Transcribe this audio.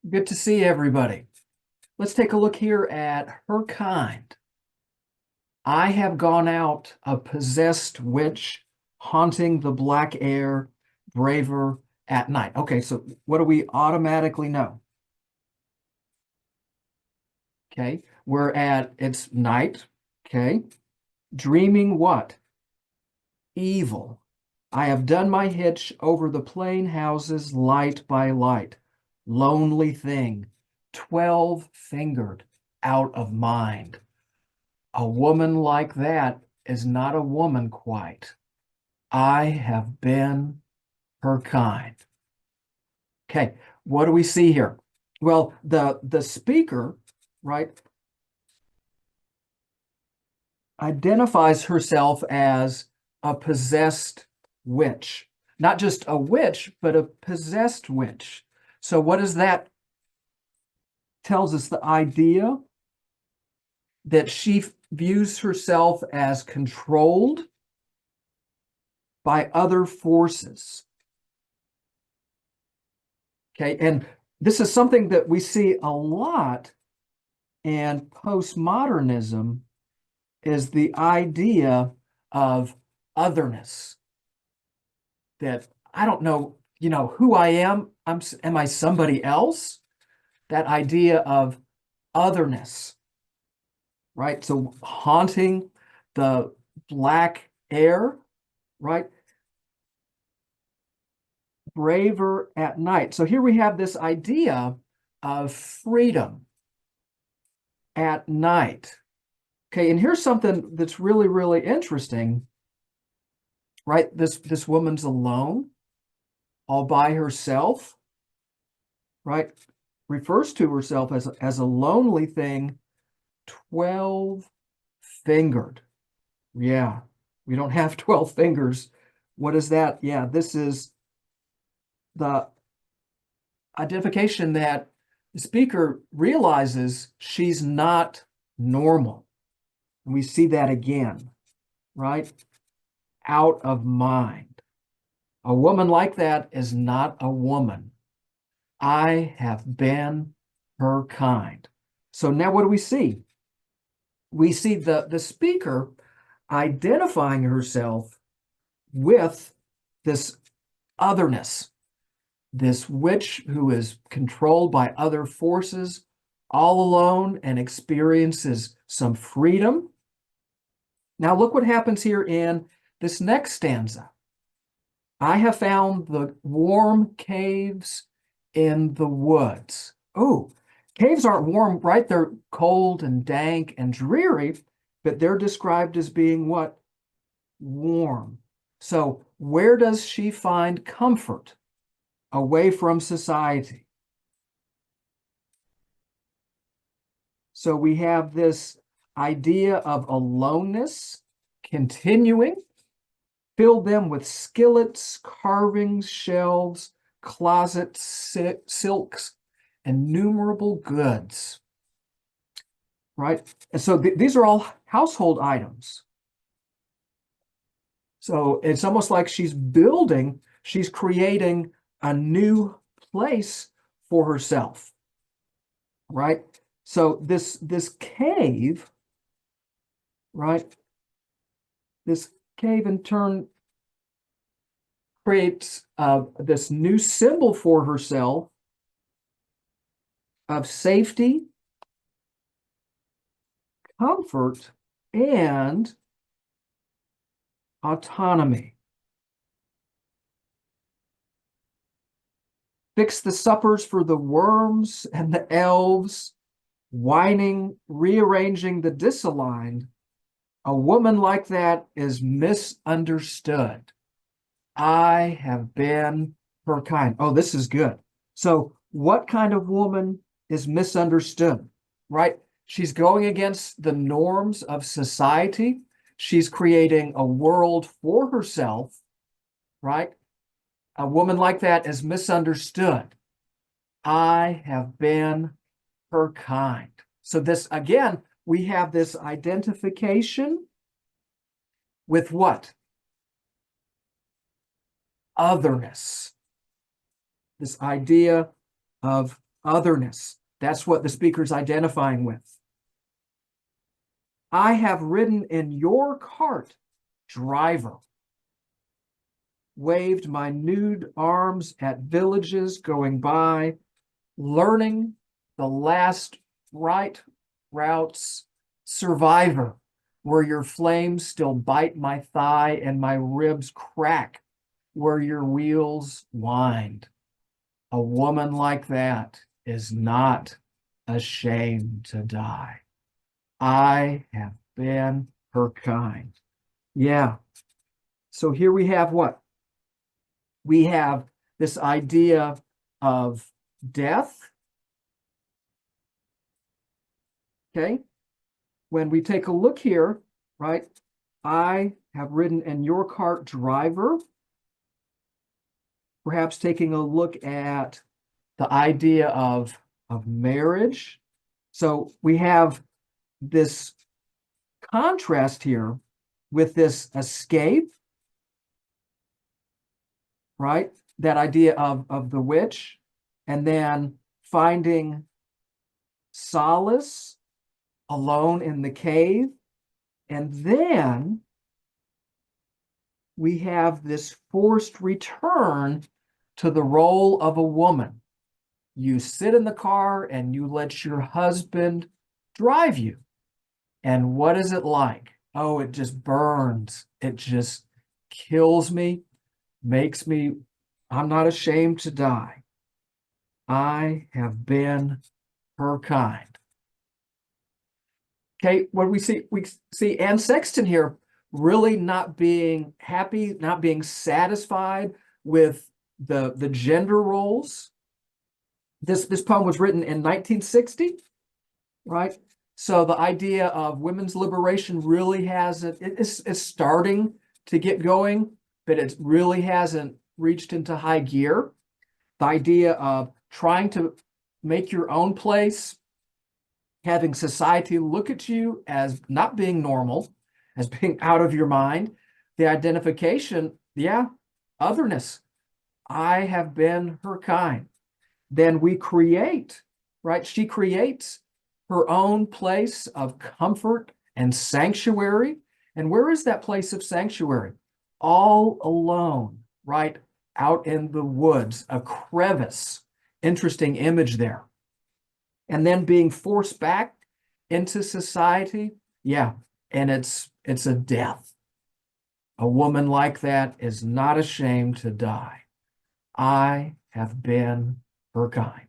Good to see everybody. Let's take a look here at her kind. I have gone out a possessed witch, haunting the black air, braver at night. Okay, so what do we automatically know? Okay, it's night. Okay, dreaming what? Evil. I have done my hitch over the plain houses, light by light. Lonely thing, 12-fingered, out of mind. A woman like that is not a woman quite. I have been her kind. Okay, what do we see here? Well, the speaker, right, identifies herself as a possessed witch. Not just a witch, but a possessed witch. So what does that tells us? The idea that she views herself as controlled by other forces. Okay, and this is something that we see a lot in postmodernism, is the idea of otherness. That I don't know, who I am. Am I somebody else? That idea of otherness, right? So haunting the black air, right? Braver at night. So here we have this idea of freedom at night. Okay, and here's something that's really, really interesting, right? This woman's alone, all by herself, right? Refers to herself as a lonely thing, 12-fingered. Yeah, we don't have 12 fingers. What is that? Yeah, this is the identification that the speaker realizes she's not normal. And we see that again, right? Out of mind. A woman like that is not a woman. I have been her kind. So now what do we see? We see the speaker identifying herself with this otherness, this witch who is controlled by other forces, all alone, and experiences some freedom. Now, look what happens here in this next stanza. I have found the warm caves in the woods. Oh, caves aren't warm, right? They're cold and dank and dreary, but they're described as being what? Warm. So, where does she find comfort? Away from society. So we have this idea of aloneness continuing. Fill them with skillets, carvings, shelves, closets, silks, innumerable goods. Right? And so these are all household items. So it's almost like she's creating a new place for herself. Right? So this cave, right? This cave in turn creates this new symbol for herself of safety, comfort, and autonomy. Fix the suppers for the worms and the elves, whining, rearranging the disaligned. A woman like that is misunderstood. I have been her kind. Oh, this is good. So, what kind of woman is misunderstood, right? She's going against the norms of society. She's creating a world for herself, right? A woman like that is misunderstood. I have been her kind. So, this again, we have this identification with what? Otherness. This idea of otherness. That's what the speaker's identifying with. I have ridden in your cart, driver, waved my nude arms at villages going by, learning the last right routes, survivor, where your flames still bite my thigh and my ribs crack, where your wheels wind. A woman like that is not ashamed to die. I have been her kind. Yeah. So here we have what? We have this idea of death. Okay. When we take a look here, right? I have ridden in your cart, driver. Perhaps taking a look at the idea of marriage. So we have this contrast here with this escape, right? That idea of the witch, and then finding solace alone in the cave. And then we have this forced return to the role of a woman. You sit in the car and you let your husband drive you. And what is it like? Oh, it just burns. It just kills me, makes me, I'm not ashamed to die. I have been her kind. Okay, what we see Anne Sexton here really not being happy, not being satisfied with the gender roles. This poem was written in 1960, right? So the idea of women's liberation really hasn't, it's starting to get going, but it really hasn't reached into high gear. The idea of trying to make your own place, having society look at you as not being normal, as being out of your mind, the identification, yeah, otherness. I have been her kind. Then we create, right? She creates her own place of comfort and sanctuary. And where is that place of sanctuary? All alone, right? Out in the woods, a crevice. Interesting image there. And then being forced back into society. Yeah. And it's a death. A woman like that is not ashamed to die. I have been her kind.